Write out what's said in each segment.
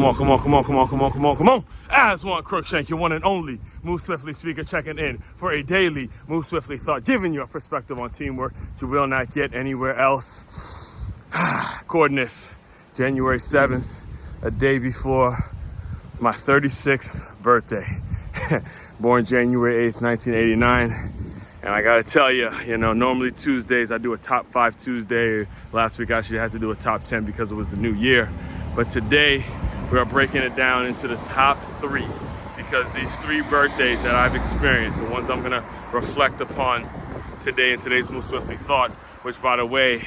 Come on. As one Crookshank, your one and only Move Swiftly speaker, checking in for a daily Move Swiftly thought, giving you a perspective on teamwork you will not get anywhere else. Coordinates, January 7th, a day before my 36th birthday. Born January 8th, 1989. And I gotta tell you, normally Tuesdays I do a top 5 Tuesday. Last week I actually had to do a top 10 because it was the new year. But today we are breaking it down into the top 3 because these 3 birthdays that I've experienced, the ones I'm gonna reflect upon today in today's Move Swiftly Thought, which by the way,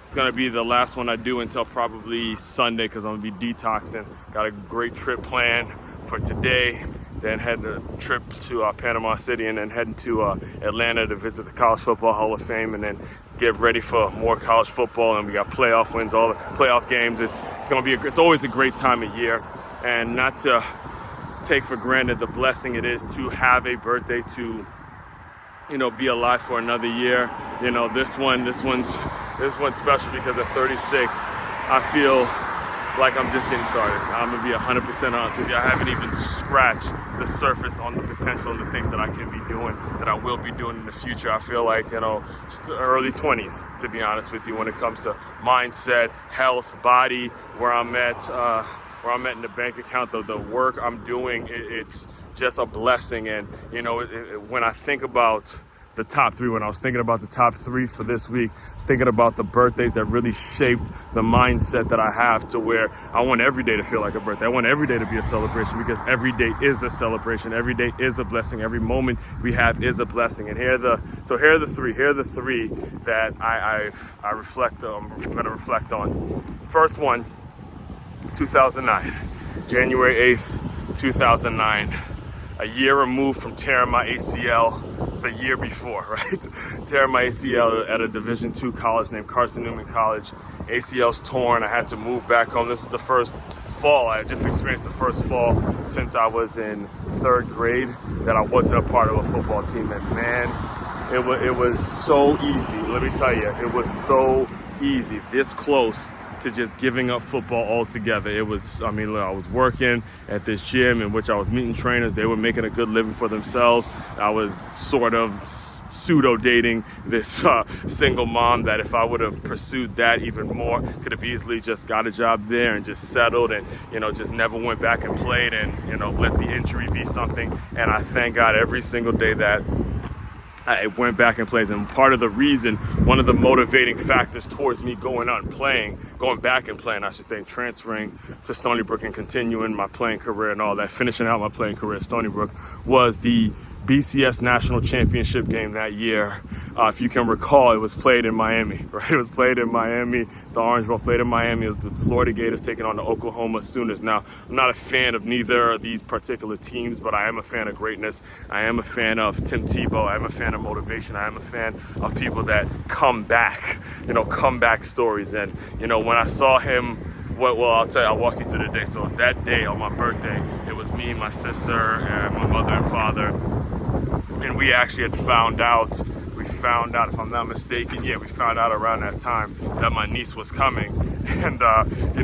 it's gonna be the last one I do until probably Sunday because I'm gonna be detoxing. Got a great trip planned for today, then head a trip to Panama City and then heading to Atlanta to visit the College Football Hall of Fame and then get ready for more college football. And we got playoff wins, all the playoff games. It's always a great time of year, and not to take for granted the blessing it is to have a birthday, to be alive for another year. This one's special because at 36 I feel like I'm just getting started. I'm gonna be 100% honest with you. I haven't even scratched the surface on the potential and the things that I can be doing, that I will be doing in the future. I feel like, early 20s, to be honest with you, when it comes to mindset, health, body, where I'm at in the bank account, the work I'm doing, it's just a blessing. And, when I think about the top 3, when I was thinking about the top 3 for this week, I was thinking about the birthdays that really shaped the mindset that I have, to where I want every day to feel like a birthday. I want every day to be a celebration, because every day is a celebration. Every day is a blessing. Every moment we have is a blessing. And here are the 3 that I'm going to reflect on. First one, 2009, January 8th, 2009. A year removed from tearing my ACL the year before, right? Tearing my ACL at a Division II college named Carson Newman College. ACL's torn. I had to move back home. This was the first fall. I just experienced the first fall since I was in 3rd grade that I wasn't a part of a football team. And man, it was so easy. Let me tell you, it was so easy. This close to just giving up football altogether. I was working at this gym in which I was meeting trainers. They were making a good living for themselves. I was sort of pseudo dating this single mom that, if I would have pursued that even more, could have easily just got a job there and just settled and, just never went back and played and, let the injury be something. And I thank God every single day that I went back and played. And part of the reason, one of the motivating factors towards me going back and playing, transferring to Stony Brook and continuing my playing career and all that, finishing out my playing career at Stony Brook, was the BCS National Championship game that year. If you can recall, it was played in Miami, right? It was played in Miami. The Orange Bowl played in Miami. It was the Florida Gators taking on the Oklahoma Sooners. Now, I'm not a fan of neither of these particular teams, but I am a fan of greatness. I am a fan of Tim Tebow. I am a fan of motivation. I am a fan of people that come back, comeback stories. And, when I saw him, I'll tell you, I'll walk you through the day. So that day on my birthday, it was me, my sister, and my mother and father. And we actually had found out, if I'm not mistaken, we found out around that time that my niece was coming. And,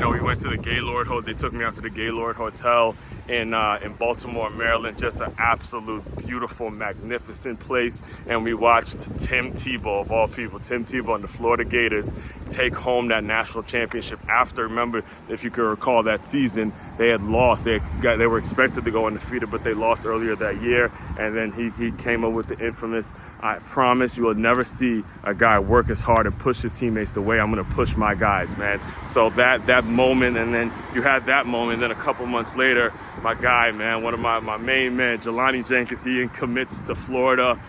we went to the Gaylord Hotel. They took me out to the Gaylord Hotel in Baltimore, Maryland. Just an absolute beautiful, magnificent place. And we watched Tim Tebow, of all people, Tim Tebow and the Florida Gators take home that national championship after, remember, if you could recall that season, they had lost. They were expected to go undefeated, but they lost earlier that year. And then he came up with the infamous, "I promise you will never see a guy work as hard and push his teammates the way I'm going to push my guys," man. So that moment, and then you had that moment, then a couple months later, my guy, man, one of my main men, Jelani Jenkins, he commits to Florida,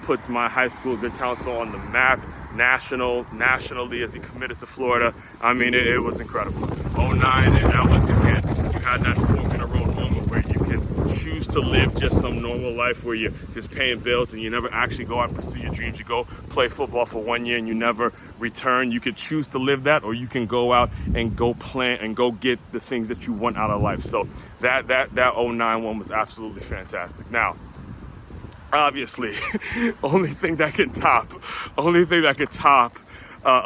puts my high school good counsel on the map nationally as he committed to Florida. I mean, it was incredible. 09, and that was, again, you had that fork in the road moment where you can choose to live just some normal life where you're just paying bills and you never actually go out and pursue your dreams. You go play football for 1 year and you never return. You could choose to live that, or you can go out and go plan and go get the things that you want out of life. So that 09 one was absolutely fantastic. Now, obviously, only thing that could top a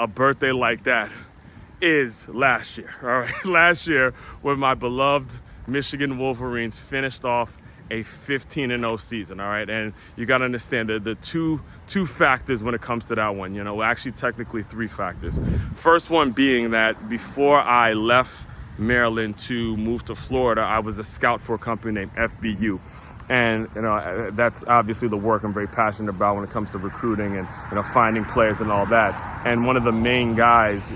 birthday like that is last year. All right, last year when my beloved Michigan Wolverines finished off a 15-0 season. All right, and you got to understand that the two factors when it comes to that one. Actually technically three factors. First one being that before I left Maryland to move to Florida, I was a scout for a company named FBU. And, that's obviously the work I'm very passionate about when it comes to recruiting and, finding players and all that. And one of the main guys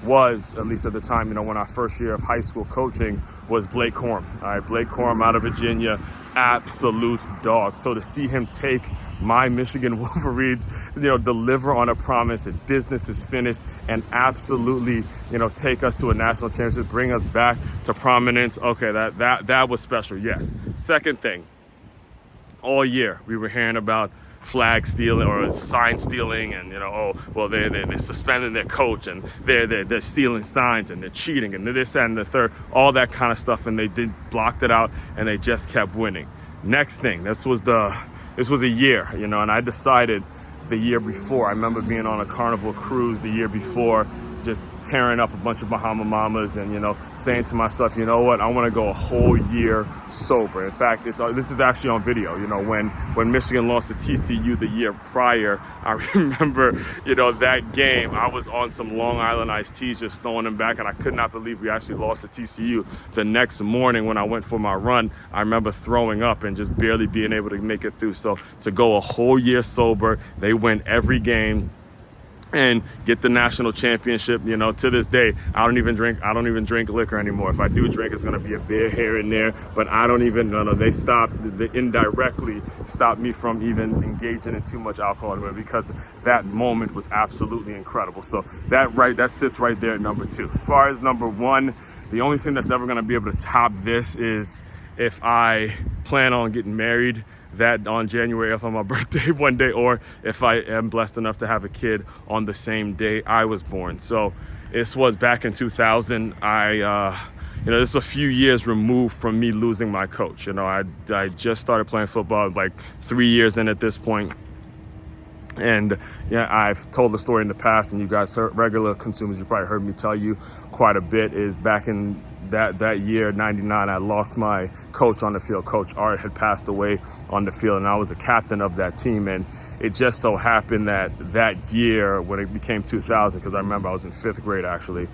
was, at least at the time, when our first year of high school coaching, was Blake Corum. All right, Blake Corum out of Virginia, absolute dog. So to see him take my Michigan Wolverines, deliver on a promise that business is finished and absolutely, take us to a national championship, bring us back to prominence. Okay, that was special. Yes. Second thing, all year we were hearing about flag stealing or sign stealing, and they suspended their coach and they're stealing signs and they're cheating and this, that, and the third, all that kind of stuff, and they blocked it out and they just kept winning. Next thing, this was a year, and I decided the year before. I remember being on a Carnival cruise the year before, just tearing up a bunch of Bahama Mamas and, saying to myself, you know what, I want to go a whole year sober. In fact, this is actually on video. When Michigan lost to TCU the year prior, I remember, that game, I was on some Long Island iced teas just throwing them back, and I could not believe we actually lost to TCU. The next morning when I went for my run, I remember throwing up and just barely being able to make it through. So to go a whole year sober, they win every game and get the national championship. To this day, I don't even drink liquor anymore. If I do drink, it's going to be a beer here and there, but I don't even, they indirectly stopped me from even engaging in too much alcohol because that moment was absolutely incredible. So that sits right there at number 2. As far as number 1, the only thing that's ever going to be able to top this is if I plan on getting married that on January 8th on my birthday one day, or if I am blessed enough to have a kid on the same day I was born. So this was back in 2000. This is a few years removed from me losing my coach. I just started playing football like 3 years in at this point. And I've told the story in the past, and you guys regular consumers, you probably heard me tell you quite a bit, is back in that year, 99, I lost my coach on the field. Coach Art had passed away on the field, and I was a captain of that team. And it just so happened that year, when it became 2000, because I remember I was in 5th grade actually,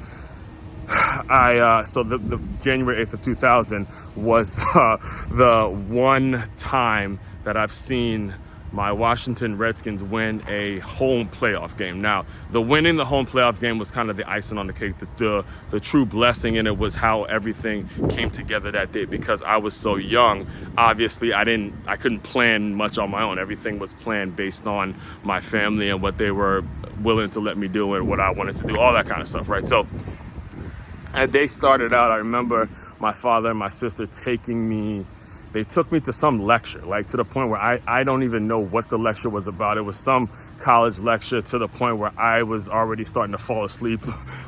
so the January 8th of 2000 was the one time that I've seen my Washington Redskins win a home playoff game. Now, winning the home playoff game was kind of the icing on the cake. The true blessing in it was how everything came together that day. Because I was so young, obviously I couldn't plan much on my own. Everything was planned based on my family and what they were willing to let me do and what I wanted to do, all that kind of stuff, right? So as they started out, I remember my father and my sister they took me to some lecture, like to the point where I don't even know what the lecture was about. It was some college lecture, to the point where I was already starting to fall asleep,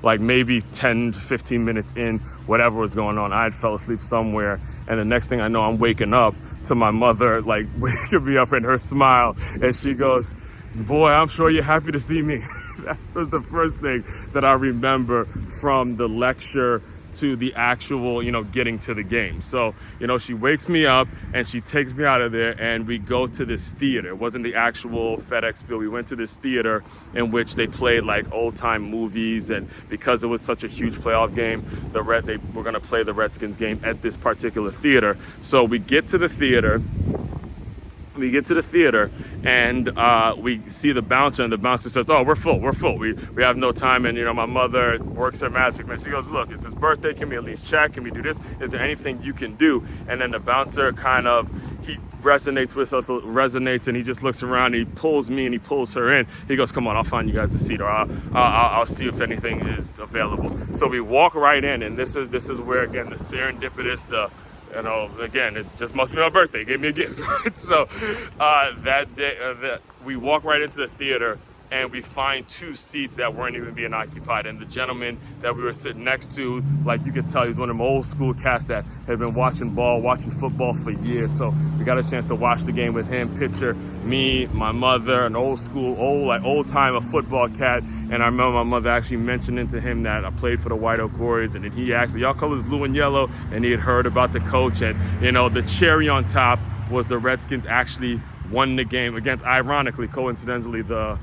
like maybe 10 to 15 minutes in, whatever was going on. I had fell asleep somewhere, and the next thing I know, I'm waking up to my mother, like, waking me up, and her smile, and she goes, "Boy, I'm sure you're happy to see me." That was the first thing that I remember from the lecture to the actual, getting to the game. So, she wakes me up and she takes me out of there, and we go to this theater. It wasn't the actual FedEx Field. We went to this theater in which they played like old time movies, and because it was such a huge playoff game, they were going to play the Redskins game at this particular theater. So we get to the theater. And we see the bouncer, and the bouncer says, "Oh, we're full. We have no time." And, my mother works her magic, man. She goes, "Look, it's his birthday. Can we at least check? Can we do this? Is there anything you can do?" And then the bouncer he resonates, and he just looks around, he pulls me and he pulls her in. He goes, "Come on, I'll find you guys a seat, or I'll see if anything is available." So we walk right in, and this is where, again, the serendipitous, again, it just must be my birthday. He gave me a gift. So that day, we walk right into the theater, and we find 2 seats that weren't even being occupied. And the gentleman that we were sitting next to, like you could tell, he's one of them old school cats that had been watching football for years. So we got a chance to watch the game with him. Picture me, my mother, an old time football cat. And I remember my mother actually mentioning to him that I played for the White Oak Warriors, and then he asked, y'all colors blue and yellow, and he had heard about the coach. And the cherry on top was the Redskins actually won the game against, ironically, coincidentally, the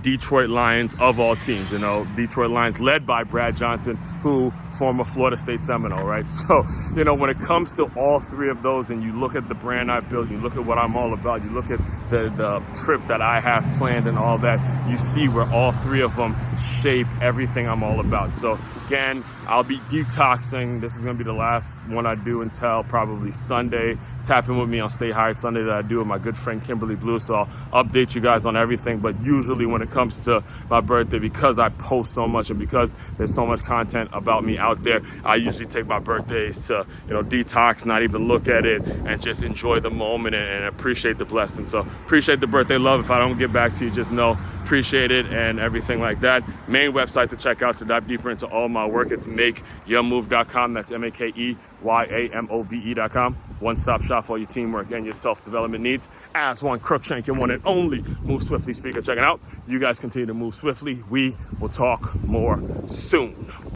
Detroit Lions of all teams. Detroit Lions led by Brad Johnson, who former Florida State Seminole, right? So, when it comes to all 3 of those, and you look at the brand I built, you look at what I'm all about, you look at the trip that I have planned and all that, you see where all 3 of them shape everything I'm all about. So again, I'll be detoxing. This is going to be the last one I do until probably Sunday. Tap in with me on Stay Hired Sunday that I do with my good friend Kimberly Blue. So I'll update you guys on everything. But usually when it comes to my birthday, because I post so much and because there's so much content about me out there, I usually take my birthdays to, detox, not even look at it, and just enjoy the moment and appreciate the blessing. So appreciate the birthday love. If I don't get back to you, just know, appreciate it and everything like that. Main website to check out to dive deeper into all my work, it's makeyourmove.com. That's MAKEYAMOVE.com. One-stop shop for all your teamwork and your self-development needs. As one Crookshank, your one and only Move Swiftly speaker. Checking out. You guys continue to move swiftly. We will talk more soon.